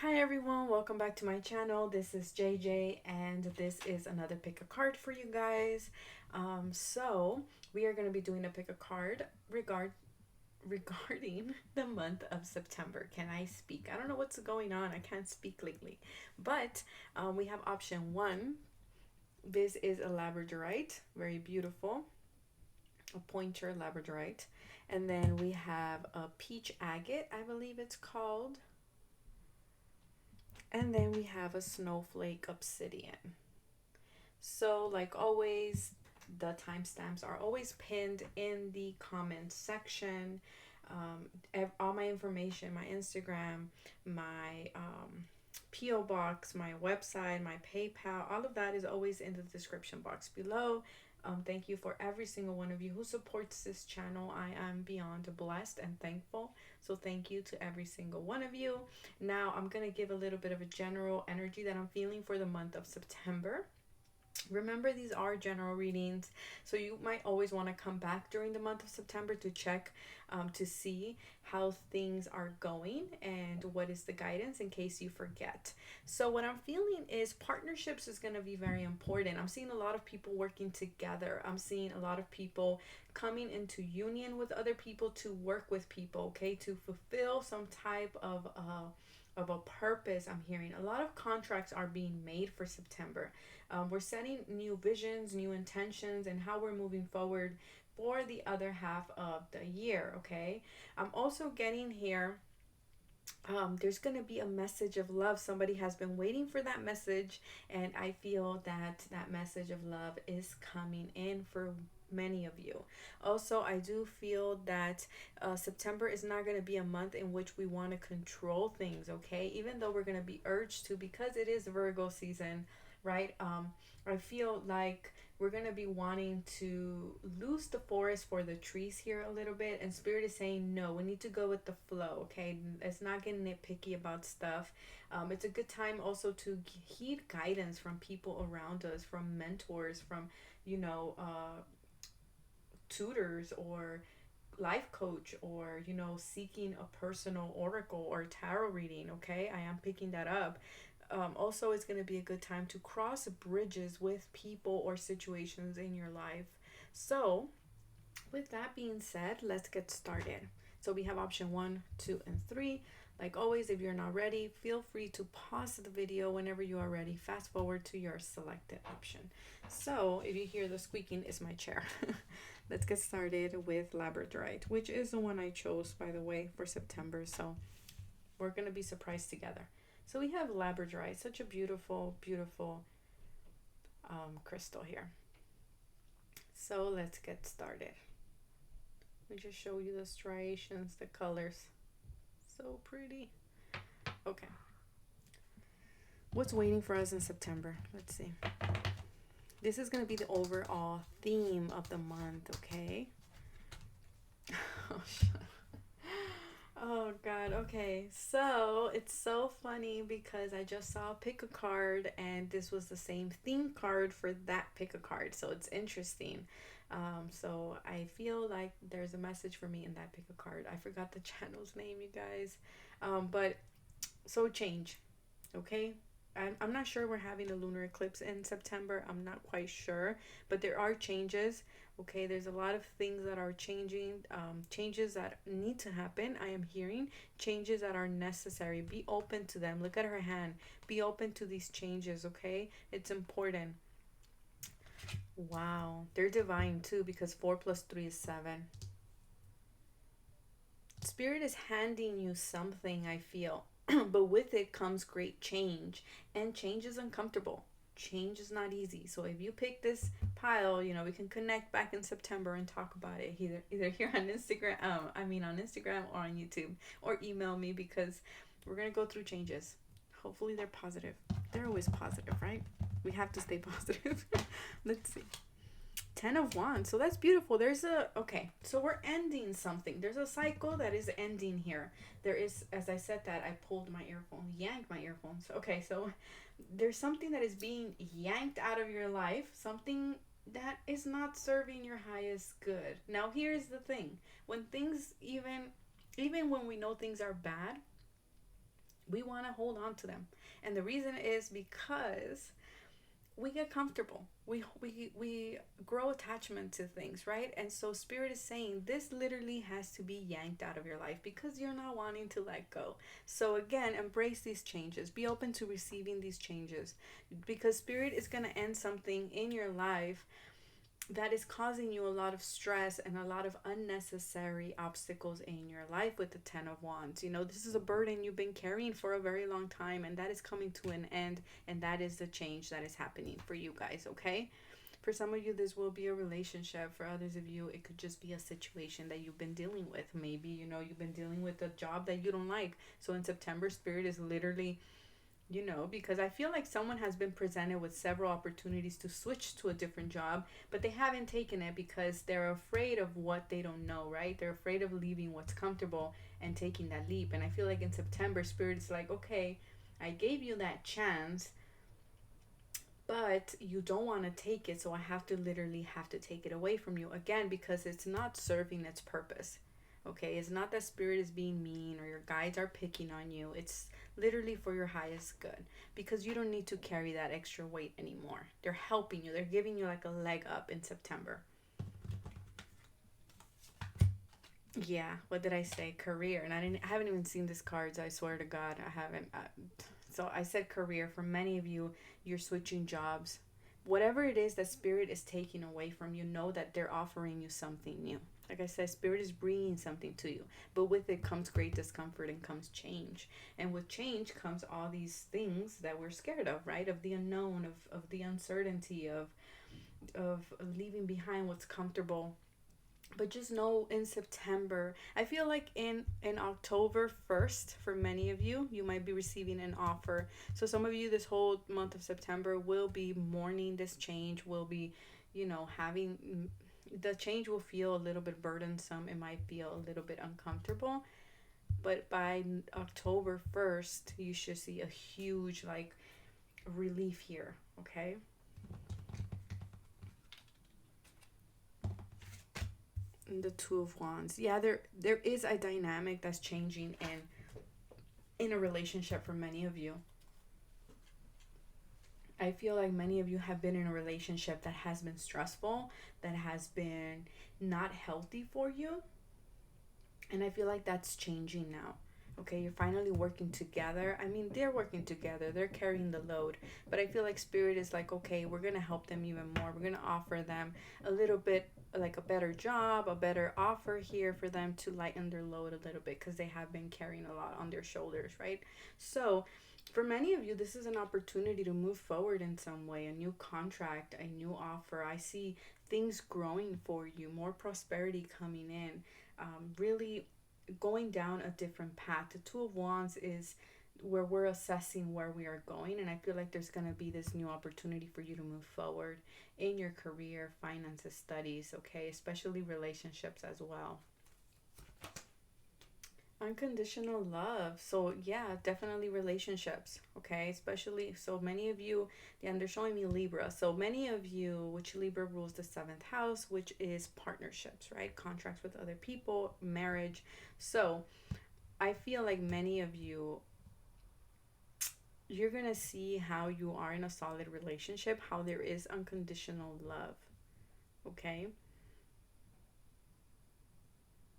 Hi everyone, welcome back to my channel. This is JJ and this is another pick a card for you guys. So we are going to be doing a pick a card regarding the month of September. Can I speak? I don't know what's going on. I can't speak lately. But we have option one. This is a labradorite, very beautiful, a pointer labradorite. And then we have a peach agate, I believe it's called. And then we have a snowflake obsidian. So, like always, the timestamps are always pinned in the comments section. All my information, my Instagram, my P.O. box, my website, my PayPal, all of that is always in the description box below. Thank you for every single one of you who supports this channel. I am beyond blessed and thankful. So thank you to every single one of you. Now I'm going to give a little bit of a general energy that I'm feeling for the month of September. Remember, these are general readings, so you might always want to come back during the month of September to check to see how things are going and what is the guidance in case you forget. So what I'm feeling is partnerships is going to be very important. I'm seeing a lot of people working together. I'm seeing a lot of people coming into union with other people to work with people, okay, to fulfill some type of a purpose. I'm hearing a lot of contracts are being made for September. We're setting new visions, new intentions, and how we're moving forward for the other half of the year. Okay, I'm also getting here. There's going to be a message of love. Somebody has been waiting for that message, and I feel that that message of love is coming in for many of you. Also, I do feel that September is not going to be a month in which we want to control things, okay? Even though we're going to be urged to, because it is Virgo season, right? I feel like we're going to be wanting to lose the forest for the trees here a little bit, and spirit is saying no, we need to go with the flow, okay? It's not getting nitpicky about stuff. It's a good time also to heed guidance from people around us, from mentors, from tutors, or life coach, or seeking a personal oracle or tarot reading. Okay, I am picking that up. Also, it's going to be a good time to cross bridges with people or situations in your life. So with that being said, let's get started. So we have option 1, 2, and 3. Like always, if you're not ready, feel free to pause the video whenever you are ready. Fast forward to your selected option. So if you hear the squeaking, it's my chair. Let's get started with labradorite, which is the one I chose, by the way, for September. So we're going to be surprised together. So we have labradorite, such a beautiful, beautiful crystal here. So let's get started. Let me just show you the striations, the colors. So pretty. Okay. What's waiting for us in September? Let's see. This is going to be the overall theme of the month, okay? Oh God, okay. So it's so funny because I just saw pick a card and this was the same theme card for that pick a card. So it's interesting. So I feel like there's a message for me in that pick a card. I forgot the channel's name, you guys. But so change, okay? I'm not sure we're having a lunar eclipse in September. I'm not quite sure, but there are changes. Okay, there's a lot of things that are changing, changes that need to happen. I am hearing changes that are necessary. Be open to them. Look at her hand. Be open to these changes, okay? It's important. Wow, they're divine too because 4 plus 3 is 7. Spirit is handing you something, I feel. But with it comes great change, and change is uncomfortable. Change is not easy. So if you pick this pile, we can connect back in September and talk about it either here on Instagram, on Instagram or on YouTube, or email me because we're going to go through changes. Hopefully they're positive. They're always positive, right? We have to stay positive. Let's see. 10 of Wands. So that's beautiful. Okay, so we're ending something. There's a cycle that is ending here. There is, as I said that, I pulled my earphone, yanked my earphones. Okay, so there's something that is being yanked out of your life, something that is not serving your highest good. Now, here's the thing. When things, even when we know things are bad, We want to hold on to them. And the reason is because we get comfortable. We grow attachment to things, right? And so spirit is saying this literally has to be yanked out of your life because you're not wanting to let go. So again, embrace these changes. Be open to receiving these changes because spirit is going to end something in your life that is causing you a lot of stress and a lot of unnecessary obstacles in your life with the 10 of Wands. This is a burden you've been carrying for a very long time, and that is coming to an end, and that is the change that is happening for you guys, okay? For some of you, this will be a relationship. For others of you, it could just be a situation that you've been dealing with. Maybe, you've been dealing with a job that you don't like. So in September, spirit is literally because I feel like someone has been presented with several opportunities to switch to a different job, but they haven't taken it because they're afraid of what they don't know, right? They're afraid of leaving what's comfortable and taking that leap. And I feel like in September, Spirit is like, okay, I gave you that chance, but you don't want to take it, so I have to take it away from you again because it's not serving its purpose. Okay, it's not that spirit is being mean or your guides are picking on you. It's literally for your highest good because you don't need to carry that extra weight anymore. They're helping you. They're giving you like a leg up in September. Yeah, what did I say? Career. And I haven't even seen these cards. I swear to God, I haven't. So I said career. For many of you, you're switching jobs. Whatever it is that spirit is taking away from you, know that they're offering you something new. Like I said, spirit is bringing something to you. But with it comes great discomfort and comes change. And with change comes all these things that we're scared of, right? Of the unknown, of the uncertainty, of leaving behind what's comfortable. But just know in September, I feel like in October 1st, for many of you, you might be receiving an offer. So some of you this whole month of September will be mourning this change, will be, having the change will feel a little bit burdensome. It might feel a little bit uncomfortable. But by October 1st, you should see a huge relief here, okay? The Two of Wands. Yeah, there is a dynamic that's changing in a relationship for many of you. I feel like many of you have been in a relationship that has been stressful, that has been not healthy for you. And I feel like that's changing now. Okay, you're finally working together. I mean, they're working together. They're carrying the load. But I feel like spirit is like, okay, we're going to help them even more. We're going to offer them a little bit like a better job, a better offer here for them to lighten their load a little bit because they have been carrying a lot on their shoulders, right? So for many of you, this is an opportunity to move forward in some way, a new contract, a new offer. I see things growing for you, more prosperity coming in, really going down a different path. The Two of Wands is where we're assessing where we are going, and I feel like there's going to be this new opportunity for you to move forward in your career, finances, studies, okay, especially relationships as well. Unconditional love. So yeah, definitely relationships, okay? Especially, so many of you, yeah, and they're showing me Libra. So many of you, which Libra rules the 7th house, which is partnerships, right? Contracts with other people, marriage. So I feel like many of you, you're gonna see how you are in a solid relationship, how there is unconditional love, okay?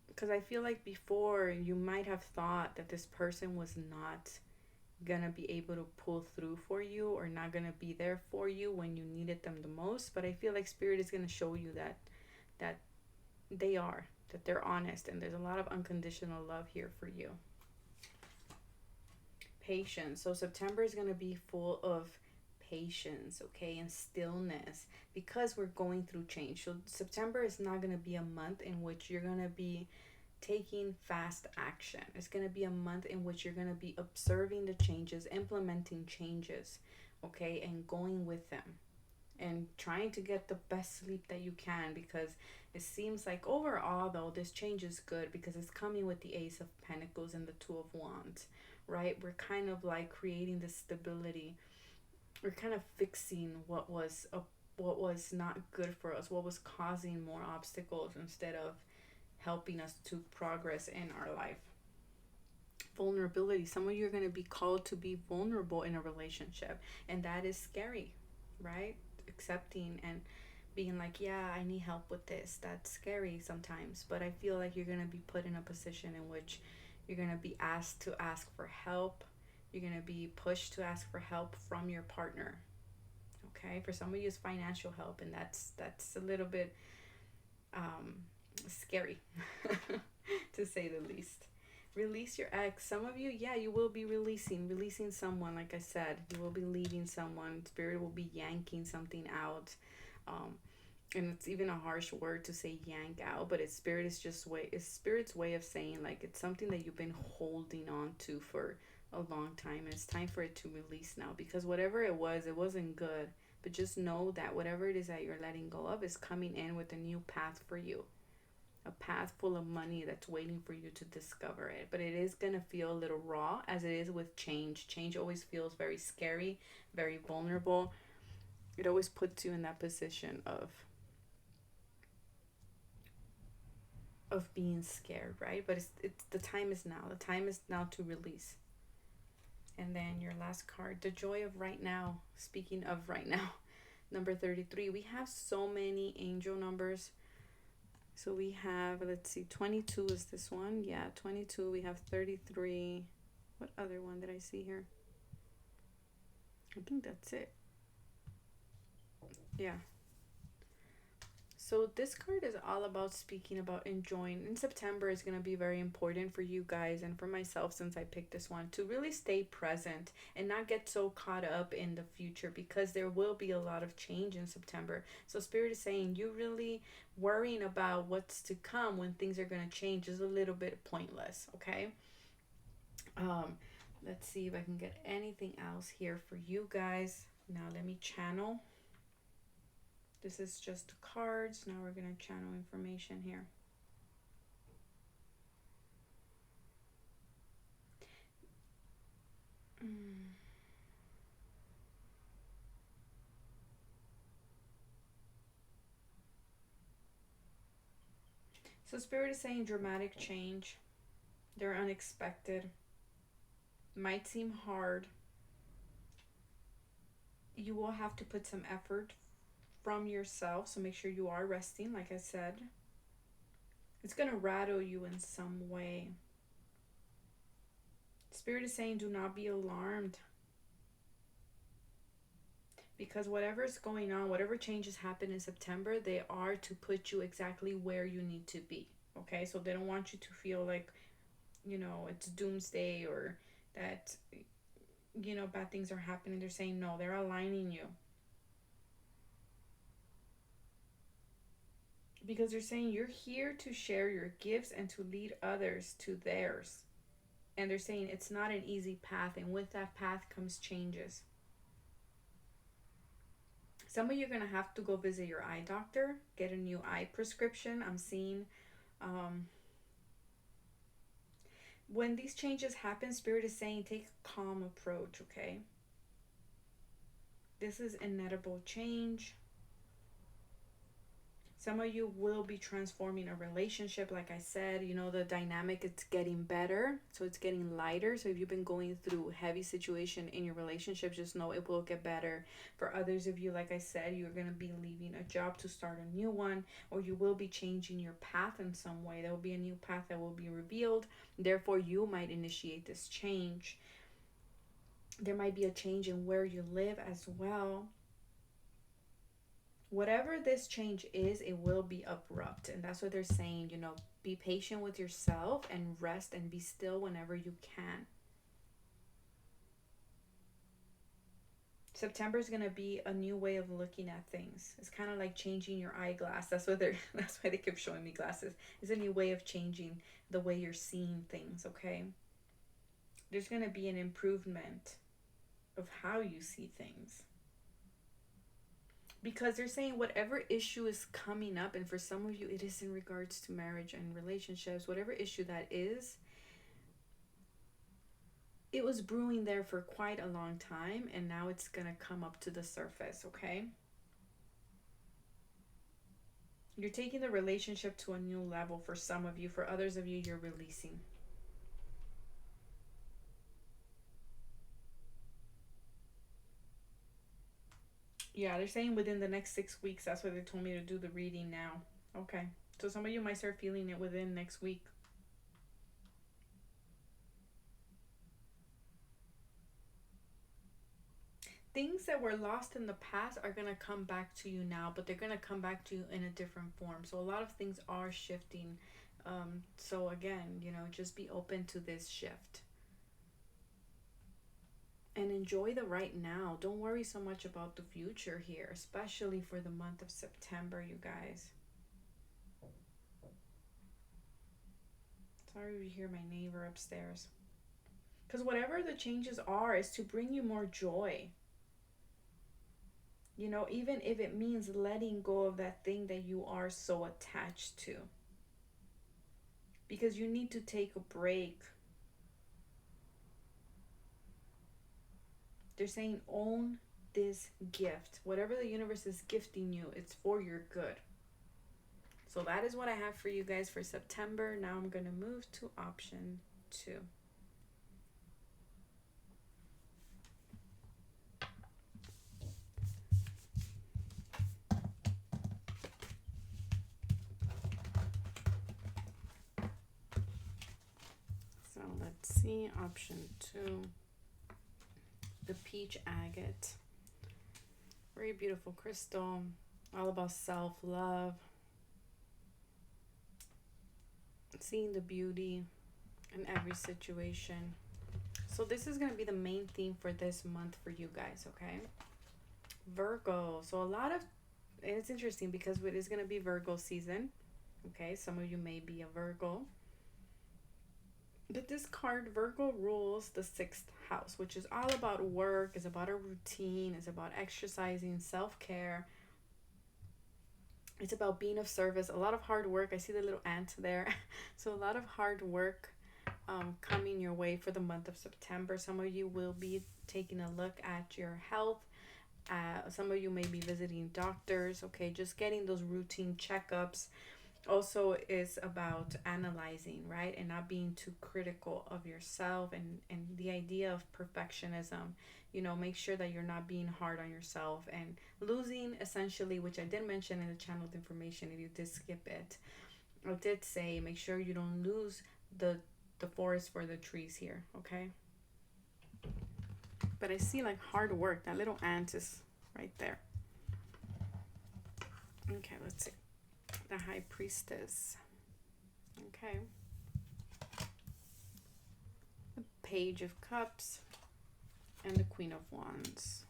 Because I feel like before you might have thought that this person was not gonna be able to pull through for you or not gonna be there for you when you needed them the most. But I feel like spirit is gonna show you that they are, that they're honest, and there's a lot of unconditional love here for you. Patience. So September is gonna be full of patience, okay, and stillness because we're going through change. So September is not going to be a month in which you're going to be taking fast action. It's going to be a month in which you're going to be observing the changes, implementing changes, okay, and going with them and trying to get the best sleep that you can, because it seems like overall though this change is good because it's coming with the Ace of Pentacles and the Two of Wands, right? We're kind of like creating this stability. We're kind of fixing what was not good for us, what was causing more obstacles instead of helping us to progress in our life. vulnerability. Some of you are going to be called to be vulnerable in a relationship, and that is scary, right? Accepting and being like, yeah, I need help with this. That's scary sometimes, but I feel like you're going to be put in a position in which you're going to be asked to ask for help. You're going to be pushed to ask for help from your partner. Okay? For some of you it's financial help, and that's a little bit scary to say the least. Release your ex. Some of you, yeah, you will be releasing someone. Like I said, you will be leaving someone. Spirit will be yanking something out. um and it's even a harsh word to say yank out, but it's spirit's way of saying like it's something that you've been holding on to for a long time, and it's time for it to release now, because whatever it was, it wasn't good. But just know that whatever it is that you're letting go of is coming in with a new path for you, a path full of money that's waiting for you to discover it. But it is going to feel a little raw, as it is with change. Change always feels very scary, very vulnerable. It always puts you in that position of being scared, right? But it's the time is now. The time is now to release. And then your last card, the joy of right now. Speaking of right now, number 33. We have so many angel numbers. So we have, let's see, 22 is this one. Yeah, 22. We have 33. What other one did I see here? I think that's it. Yeah. So this card is all about speaking about enjoying. In September is going to be very important for you guys and for myself, since I picked this one, to really stay present and not get so caught up in the future, because there will be a lot of change in September. So Spirit is saying you really worrying about what's to come when things are going to change is a little bit pointless, okay? Um let's see if I can get anything else here for you guys. Now let me channel. This is just cards. Now we're going to channel information here. So Spirit is saying dramatic change. They're unexpected. Might seem hard. You will have to put some effort from yourself, so make sure you are resting, like I said. It's going to rattle you in some way. Spirit is saying do not be alarmed, because whatever's going on, whatever changes happen in September, they are to put you exactly where you need to be. Okay, so they don't want you to feel like, it's doomsday, or that, bad things are happening. They're saying no, they're aligning you. Because they're saying you're here to share your gifts and to lead others to theirs. And they're saying it's not an easy path, and with that path comes changes. Some of you are going to have to go visit your eye doctor, get a new eye prescription. I'm seeing when these changes happen, Spirit is saying take a calm approach, okay? This is inevitable change. Some of you will be transforming a relationship. Like I said, the dynamic, it's getting better. So it's getting lighter. So if you've been going through a heavy situation in your relationship, just know it will get better. For others of you, like I said, you're going to be leaving a job to start a new one, or you will be changing your path in some way. There will be a new path that will be revealed. Therefore, you might initiate this change. There might be a change in where you live as well. Whatever this change is, it will be abrupt. And that's what they're saying, be patient with yourself and rest and be still whenever you can. September is going to be a new way of looking at things. It's kind of like changing your eyeglass. That's why they kept showing me glasses. It's a new way of changing the way you're seeing things, okay? There's going to be an improvement of how you see things. Because they're saying whatever issue is coming up, and for some of you it is in regards to marriage and relationships, whatever issue that is, it was brewing there for quite a long time, and now it's going to come up to the surface, okay? You're taking the relationship to a new level for some of you. For others of you, you're releasing. Yeah, they're saying within the next 6 weeks. That's why they told me to do the reading now. Okay. So some of you might start feeling it within next week. Things that were lost in the past are going to come back to you now, but they're going to come back to you in a different form. So a lot of things are shifting. So again, just be open to this shift. And enjoy the right now. Don't worry so much about the future here, especially for the month of September, you guys. Sorry if you hear my neighbor upstairs. Because whatever the changes are is to bring you more joy. Even if it means letting go of that thing that you are so attached to. Because you need to take a break. They're saying own this gift. Whatever the universe is gifting you, it's for your good. So that is what I have for you guys for September. Now I'm going to move to option 2. So let's see, option 2. The peach agate. Very beautiful crystal. All about self-love. Seeing the beauty in every situation. So this is going to be the main theme for this month for you guys, okay? Virgo. So it's interesting because it is going to be Virgo season. Okay, some of you may be a Virgo. But this card, Virgo, rules the 6th house, which is all about work, is about a routine, is about exercising, self-care. It's about being of service, a lot of hard work. I see the little ant there. So a lot of hard work coming your way for the month of September. Some of you will be taking a look at your health. Some of you may be visiting doctors, okay? Just getting those routine checkups. Also is about analyzing, right? And not being too critical of yourself and the idea of perfectionism. Make sure that you're not being hard on yourself and losing essentially, which I did mention in the channeled information if you did skip it. I did say make sure you don't lose the forest for the trees here, okay? But I see like hard work. That little ant is right there. Okay, let's see. The High Priestess. Okay. The Page of Cups and the Queen of Wands.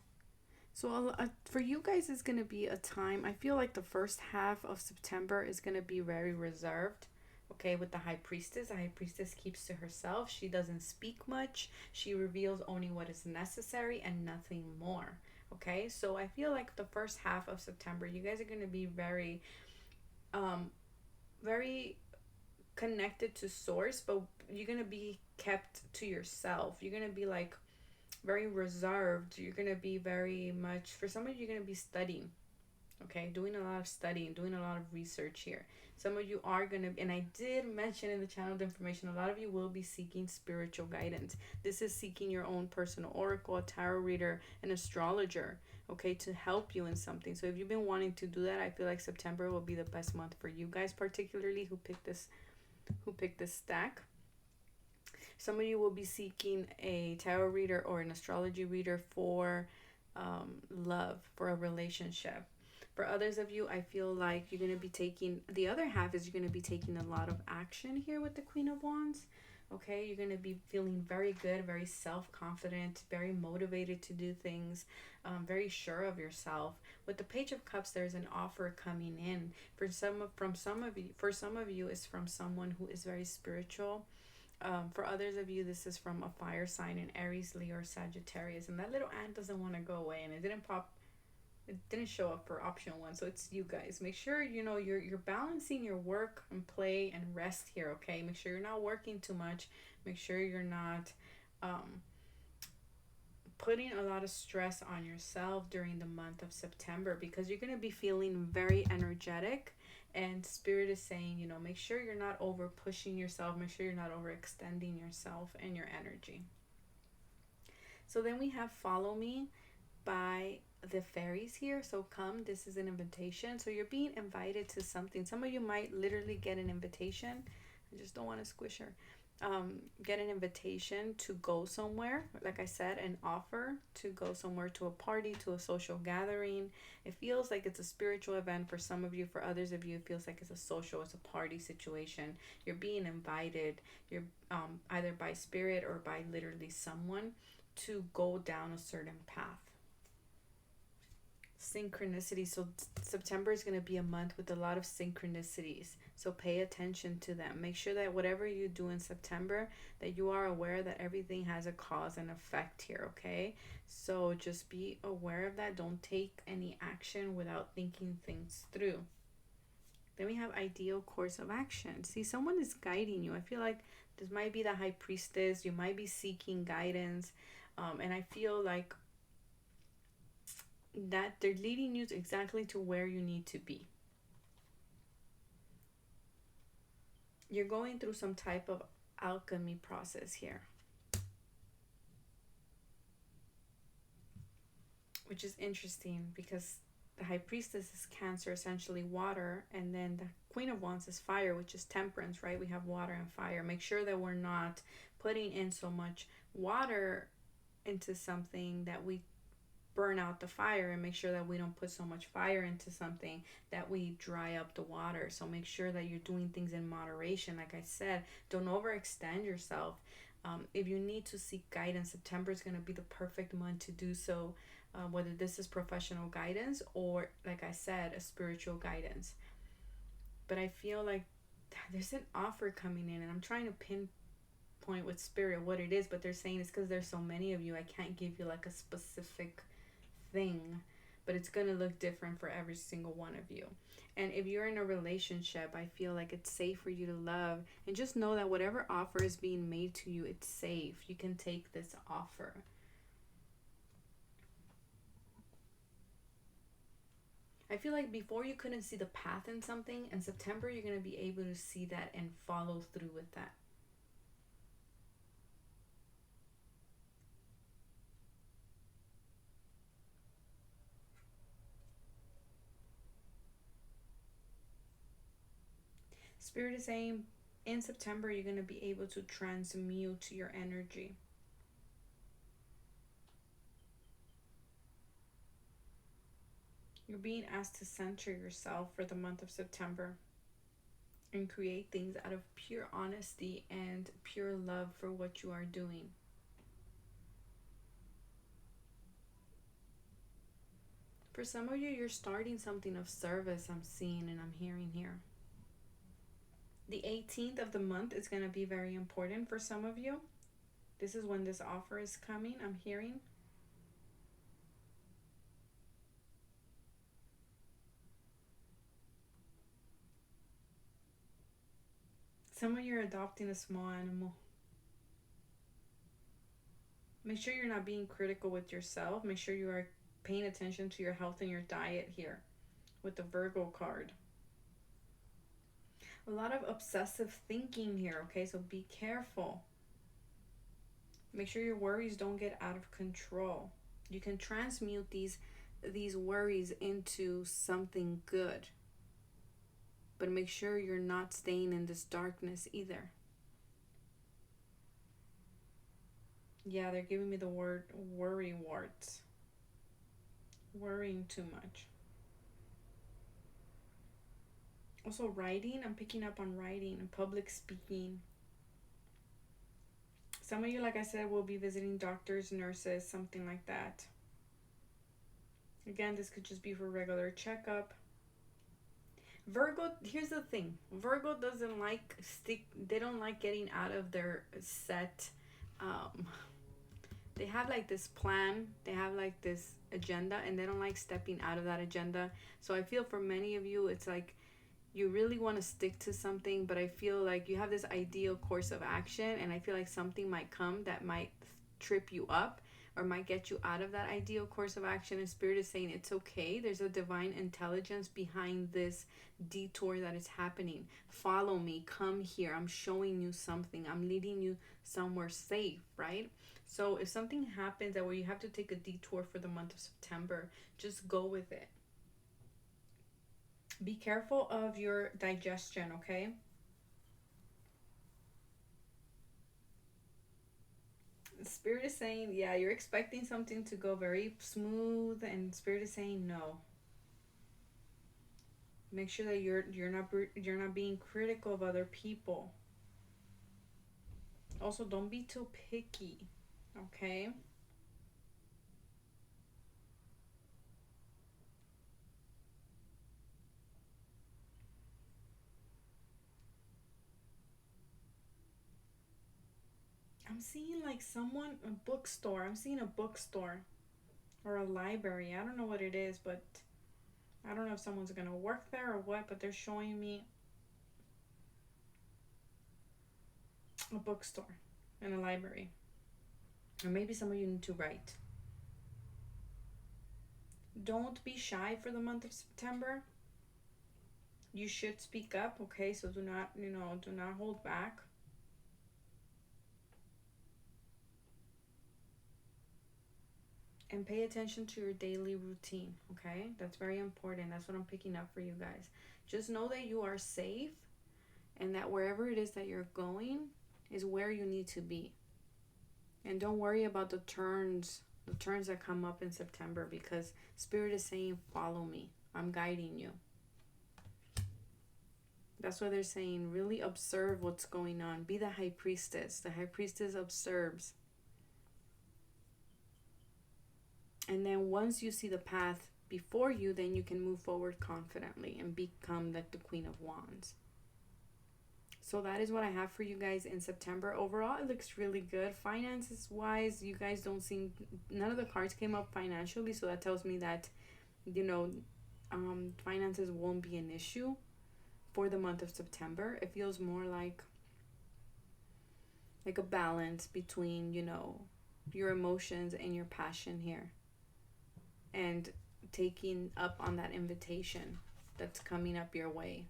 So for you guys, it's going to be a time, I feel like the first half of September is going to be very reserved. Okay, with the High Priestess. The High Priestess keeps to herself. She doesn't speak much. She reveals only what is necessary and nothing more. Okay, so I feel like the first half of September, you guys are going to be very very connected to source, but you're going to be kept to yourself. You're going to be like very reserved. You're going to be very much, for some of you, you're going to be studying, okay? Doing a lot of studying, doing a lot of research here. Some of you are going to, and I did mention in the channeled information, a lot of you will be seeking spiritual guidance. This is seeking your own personal oracle, a tarot reader, an astrologer, okay, to help you in something. So if you've been wanting to do that, I feel like September will be the best month for you guys, particularly who picked this stack. Some of you will be seeking a tarot reader or an astrology reader for love, for a relationship. For others of you, I feel like you're going to be taking, the other half is you're going to be taking a lot of action here with the Queen of Wands. Okay, you're going to be feeling very good, very self-confident, very motivated to do things, very sure of yourself. With the Page of Cups, there's an offer coming in. For some of you, it's from someone who is very spiritual. For others of you, this is from a fire sign in Aries, Leo, or Sagittarius. And that little ant doesn't want to go away, and it didn't show up for option 1. So it's you guys. Make sure you're balancing your work and play and rest here, okay? Make sure you're not working too much. Make sure you're not putting a lot of stress on yourself during the month of September, because you're going to be feeling very energetic, and Spirit is saying, make sure you're not over pushing yourself. Make sure you're not overextending yourself and your energy. So then we have Follow Me by the fairies here. So come, this is an invitation. So you're being invited to something. Some of you might literally get an invitation. I just don't want to squish her. Get an invitation to go somewhere. Like I said, an offer to go somewhere, to a party, to a social gathering. It feels like it's a spiritual event for some of you. For others of you, it feels like it's a social, it's a party situation. You're being invited. You're either by spirit or by literally someone to go down a certain path. Synchronicity. So September is going to be a month with a lot of synchronicities, so pay attention to them. Make sure that whatever you do in September, that you are aware that everything has a cause and effect here. Okay, so just be aware of that. Don't take any action without thinking things through. Then we have ideal course of action. See, someone is guiding you. I feel like this might be the high priestess. You might be seeking guidance, and I feel like that they're leading you exactly to where you need to be. You're going through some type of alchemy process here, which is interesting because the high priestess is Cancer, essentially water, and then the Queen of Wands is fire, which is temperance, right? We have water and fire. Make sure that we're not putting in so much water into something that we burn out the fire, and make sure that we don't put so much fire into something that we dry up the water. So make sure that you're doing things in moderation. Like I said, don't overextend yourself. If you need to seek guidance, September is going to be the perfect month to do so, whether this is professional guidance or, like I said, a spiritual guidance. But I feel like there's an offer coming in, and I'm trying to pinpoint with spirit what it is, but they're saying it's because there's so many of you, I can't give you like a specific thing, but it's gonna look different for every single one of you. And if you're in a relationship, I feel like it's safe for you to love, and just know that whatever offer is being made to you, it's safe. You can take this offer. I feel like before you couldn't see the path in something, in September you're going to be able to see that and follow through with that. Spirit is saying in September you're going to be able to transmute your energy. You're being asked to center yourself for the month of September and create things out of pure honesty and pure love for what you are doing. For some of you, you're starting something of service, I'm seeing and I'm hearing here. The 18th of the month is going to be very important for some of you. This is when this offer is coming, I'm hearing. Some of you are adopting a small animal. Make sure you're not being critical with yourself. Make sure you are paying attention to your health and your diet here with the Virgo card. A lot of obsessive thinking here, okay? So be careful. Make sure your worries don't get out of control. You can transmute these worries into something good. But make sure you're not staying in this darkness either. Yeah, they're giving me the word worry warts. Worrying too much. Also writing, I'm picking up on writing and public speaking. Some of you, like I said, will be visiting doctors, nurses, something like that. Again, this could just be for regular checkup. Virgo, here's the thing. Virgo doesn't like they don't like getting out of their set. They have like this plan. They have like this agenda, and they don't like stepping out of that agenda. So I feel for many of you, it's like you really want to stick to something, but I feel like you have this ideal course of action, and I feel like something might come that might trip you up, or might get you out of that ideal course of action. And Spirit is saying it's okay. There's a divine intelligence behind this detour that is happening. Follow me. Come here. I'm showing you something. I'm leading you somewhere safe, right? So if something happens that where you have to take a detour for the month of September, just go with it. Be careful of your digestion, okay? Spirit is saying, yeah, you're expecting something to go very smooth, and Spirit is saying no. Make sure that you're not being critical of other people. Also, don't be too picky, okay? I'm seeing like someone, a bookstore. I'm seeing a bookstore or a library. I don't know what it is, but I don't know if someone's gonna work there or what, but they're showing me a bookstore and a library. Or maybe some of you need to write. Don't be shy for the month of September. You should speak up, okay? So do not, do not hold back. And pay attention to your daily routine, okay? That's very important. That's what I'm picking up for you guys. Just know that you are safe, and that wherever it is that you're going is where you need to be. And don't worry about the turns that come up in September, because Spirit is saying, follow me. I'm guiding you. That's what they're saying. Really observe what's going on. Be the high priestess. The high priestess observes. And then once you see the path before you, then you can move forward confidently and become like the Queen of Wands. So that is what I have for you guys in September. Overall, it looks really good. Finances wise, you guys don't seem, none of the cards came up financially. So that tells me that, finances won't be an issue for the month of September. It feels more like a balance between, your emotions and your passion here. And taking up on that invitation that's coming up your way,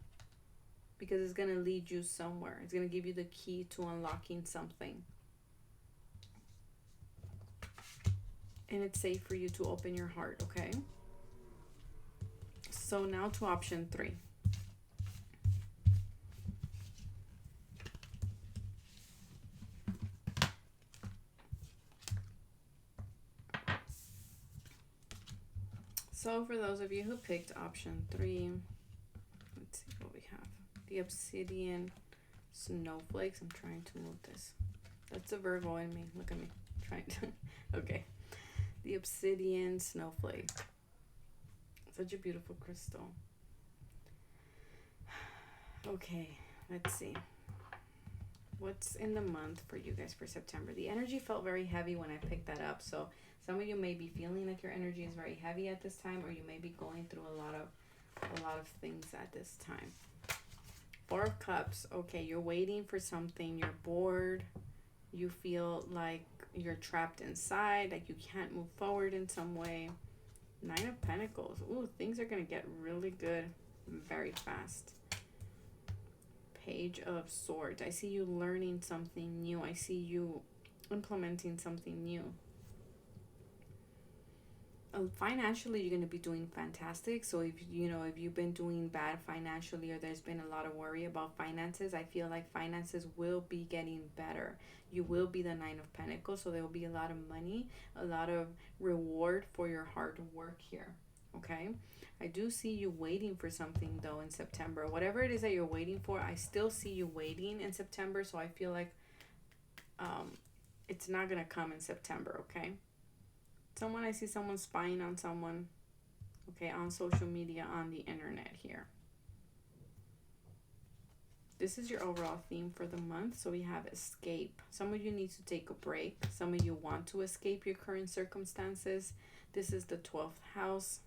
because it's going to lead you somewhere. It's going to give you the key to unlocking something, and it's safe for you to open your heart, okay? So now to option 3. So for those of you who picked option 3, let's see what we have. The obsidian snowflakes. I'm trying to move this. That's a Virgo in me. Look at me. Trying to. Okay. The obsidian snowflake. Such a beautiful crystal. Okay. Let's see. What's in the month for you guys for September? The energy felt very heavy when I picked that up. So some of you may be feeling like your energy is very heavy at this time, or you may be going through a lot of things at this time. 4 of Cups. Okay, you're waiting for something. You're bored. You feel like you're trapped inside, like you can't move forward in some way. 9 of Pentacles. Ooh, things are going to get really good very fast. Page of Swords. I see you learning something new. I see you implementing something new. Financially, you're going to be doing fantastic. So if you've been doing bad financially, or there's been a lot of worry about finances, I feel like finances will be getting better. You will be the 9 of Pentacles, so there will be a lot of money, a lot of reward for your hard work here. Okay, I do see you waiting for something though in September. Whatever it is that you're waiting for, I still see you waiting in September. So I feel like it's not gonna come in September. Okay. I see someone spying on someone, okay, on social media, on the internet here. This is your overall theme for the month. So we have escape. Some of you need to take a break. Some of you want to escape your current circumstances. This is the 12th house.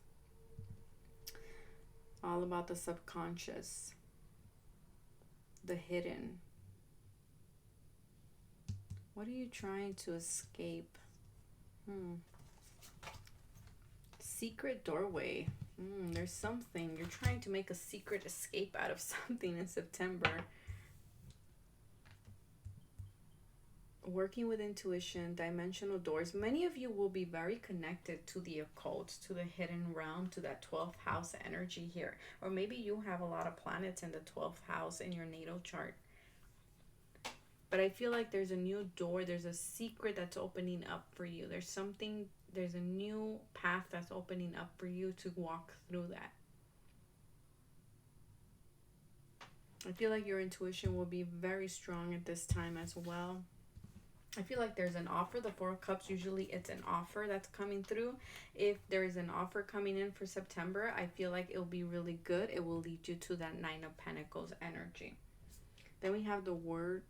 All about the subconscious, the hidden. What are you trying to escape? Hmm. Secret doorway. There's something. You're trying to make a secret escape out of something in September. Working with intuition, dimensional doors. Many of you will be very connected to the occult, to the hidden realm, to that 12th house energy here. Or maybe you have a lot of planets in the 12th house in your natal chart. But I feel like there's a new door, there's a secret that's opening up for you. There's something, there's a new path that's opening up for you to walk through that. I feel like your intuition will be very strong at this time as well. I feel like there's an offer. The Four of Cups, usually it's an offer that's coming through. If there is an offer coming in for September, I feel like it'll be really good. It will lead you to that Nine of Pentacles energy. Then we have the word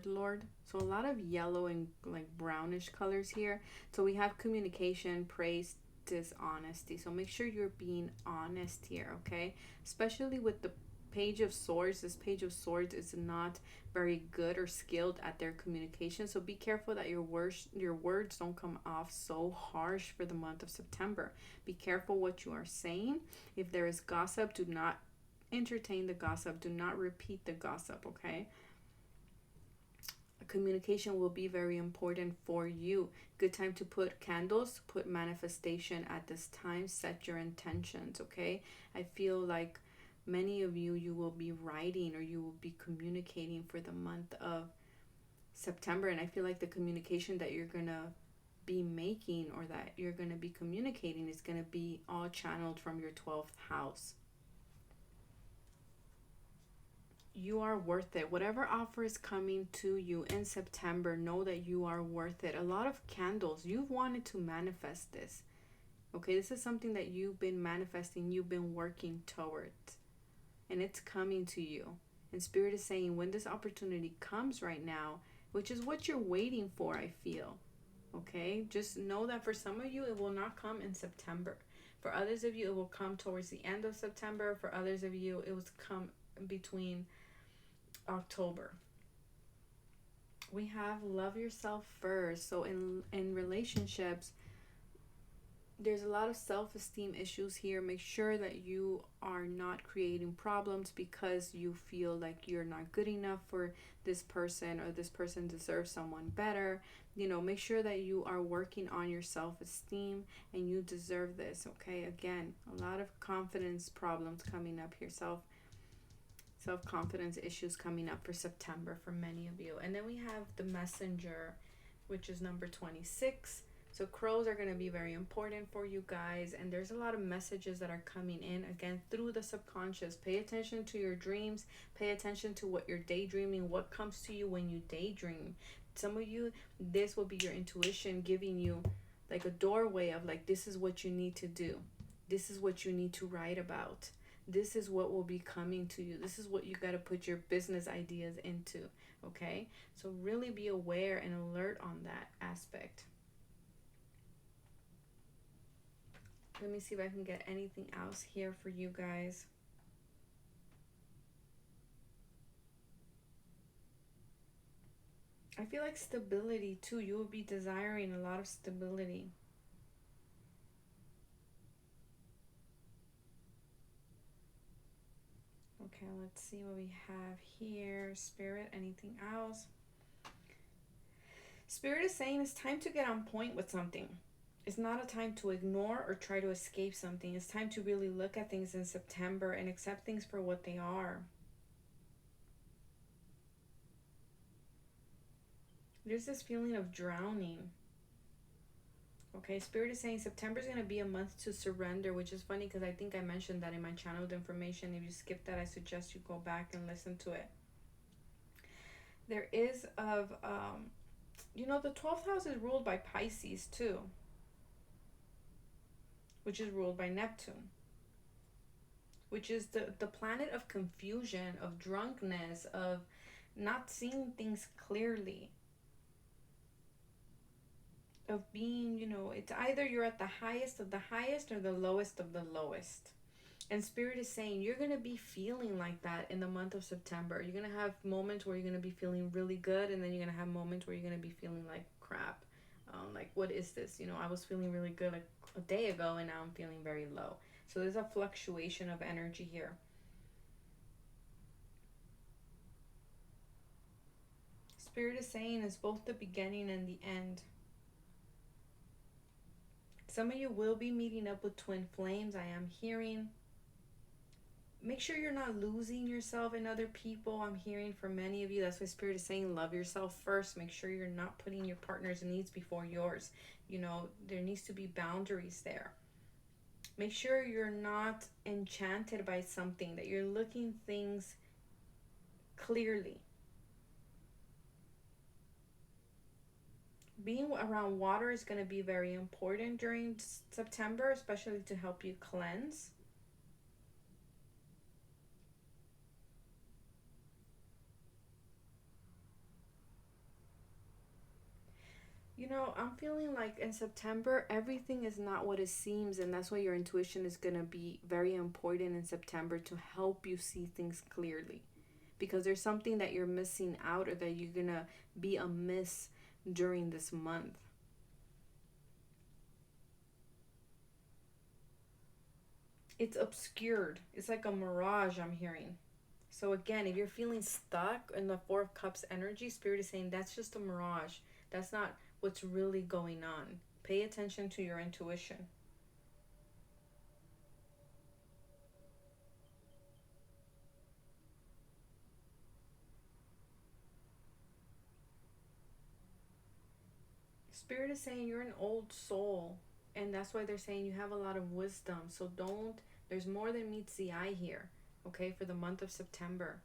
Lord. So a lot of yellow and like brownish colors here. So we have communication, praise, dishonesty. So make sure you're being honest here, okay? Especially with the Page of Swords. This Page of Swords is not very good or skilled at their communication. So be careful that your words don't come off so harsh for the month of September. Be careful what you are saying. If there is gossip, do not entertain the gossip. Do not repeat the gossip, okay? Communication will be very important for you. Good time to put candles, put manifestation at this time. Set your intentions, okay? I feel like many of you will be writing or you will be communicating for the month of September. And I feel like the communication that you're going to be making or that you're going to be communicating is going to be all channeled from your 12th house. You are worth it. Whatever offer is coming to you in September, know that you are worth it. A lot of candles. You've wanted to manifest this. Okay, this is something that you've been manifesting, you've been working towards. And it's coming to you. And Spirit is saying when this opportunity comes right now, which is what you're waiting for, I feel. Okay, just know that for some of you, it will not come in September. For others of you, it will come towards the end of September. For others of you, it will come between October. We have love yourself first. So in relationships, there's a lot of self-esteem issues here. Make sure that you are not creating problems because you feel like you're not good enough for this person or this person deserves someone better. You know, make sure that you are working on your self-esteem and you deserve this, okay? Again, a lot of confidence problems coming up here. Self-confidence issues coming up for September for many of you. And then we have the Messenger, which is number 26. So crows are going to be very important for you guys. And there's a lot of messages that are coming in, again, through the subconscious. Pay attention to your dreams. Pay attention to what you're daydreaming, what comes to you when you daydream. Some of you, this will be your intuition giving you like a doorway of like, this is what you need to do. This is what you need to write about. This is what will be coming to you. This is what you got to put your business ideas into, okay? So really be aware and alert on that aspect. Let me see if I can get anything else here for you guys. I feel like stability too. You will be desiring a lot of stability. Okay, let's see what we have here. Spirit, anything else? Spirit is saying it's time to get on point with something. It's not a time to ignore or try to escape something. It's time to really look at things in September and accept things for what they are. There's this feeling of drowning. Okay, Spirit is saying September is going to be a month to surrender, which is funny because I think I mentioned that in my channeled information. If you skip that, I suggest you go back and listen to it. There is the 12th house is ruled by Pisces too, which is ruled by Neptune, which is the planet of confusion, of drunkenness, of not seeing things clearly, of being, it's either you're at the highest of the highest or the lowest of the lowest. And Spirit is saying you're going to be feeling like that in the month of September. You're going to have moments where you're going to be feeling really good, and then you're going to have moments where you're going to be feeling like crap. Like, what is this? I was feeling really good like a day ago, and now I'm feeling very low. So there's a fluctuation of energy here. Spirit is saying it's both the beginning and the end. Some of you will be meeting up with twin flames, I am hearing. Make sure you're not losing yourself in other people. I'm hearing from many of you. That's why Spirit is saying love yourself first. Make sure you're not putting your partner's needs before yours. There needs to be boundaries there. Make sure you're not enchanted by something, that you're looking things clearly. Being around water is going to be very important during September, especially to help you cleanse. I'm feeling like in September, everything is not what it seems, and that's why your intuition is going to be very important in September to help you see things clearly. Because there's something that you're missing out, or that you're going to be amiss during this month. It's obscured. It's like a mirage, I'm hearing. So again, if you're feeling stuck in the Four of Cups energy, Spirit is saying that's just a mirage. That's not what's really going on. Pay attention to your intuition. Spirit is saying you're an old soul, and that's why they're saying you have a lot of wisdom. So there's more than meets the eye here, okay, for the month of September.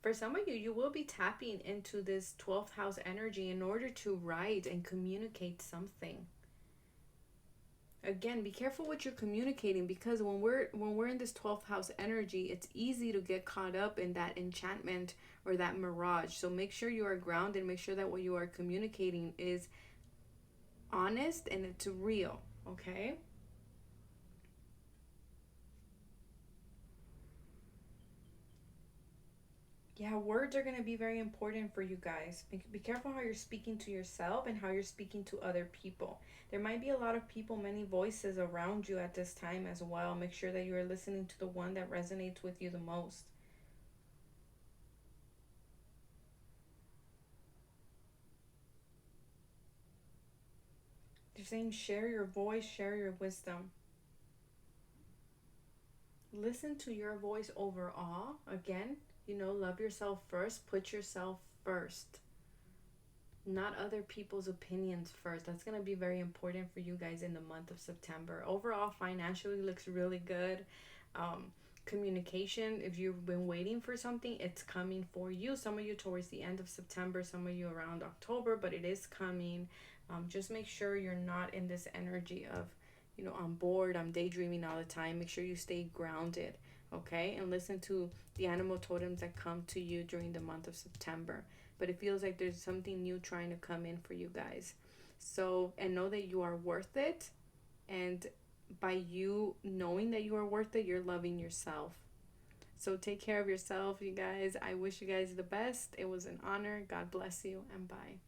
For some of you, you will be tapping into this 12th house energy in order to write and communicate something. Again, be careful what you're communicating, because when we're in this 12th house energy, it's easy to get caught up in that enchantment or that mirage. So make sure you are grounded. Make sure that what you are communicating is honest and it's real, okay? Yeah, words are going to be very important for you guys. Be careful how you're speaking to yourself and how you're speaking to other people. There might be a lot of people, many voices around you at this time as well. Make sure that you are listening to the one that resonates with you the most. They're saying share your voice, share your wisdom. Listen to your voice overall. Again, love yourself first. Put yourself first, not other people's opinions first. That's going to be very important for you guys in the month of September. Overall, financially looks really good. Um, Communication, if you've been waiting for something, it's coming for you. Some of you towards the end of September, some of you around October, but it is coming. Just make sure you're not in this energy of, I'm bored, I'm daydreaming all the time. Make sure you stay grounded, okay? And listen to the animal totems that come to you during the month of September. But it feels like there's something new trying to come in for you guys. So, and know that you are worth it. And by you knowing that you are worth it, you're loving yourself. So take care of yourself, you guys. I wish you guys the best. It was an honor. God bless you, and bye.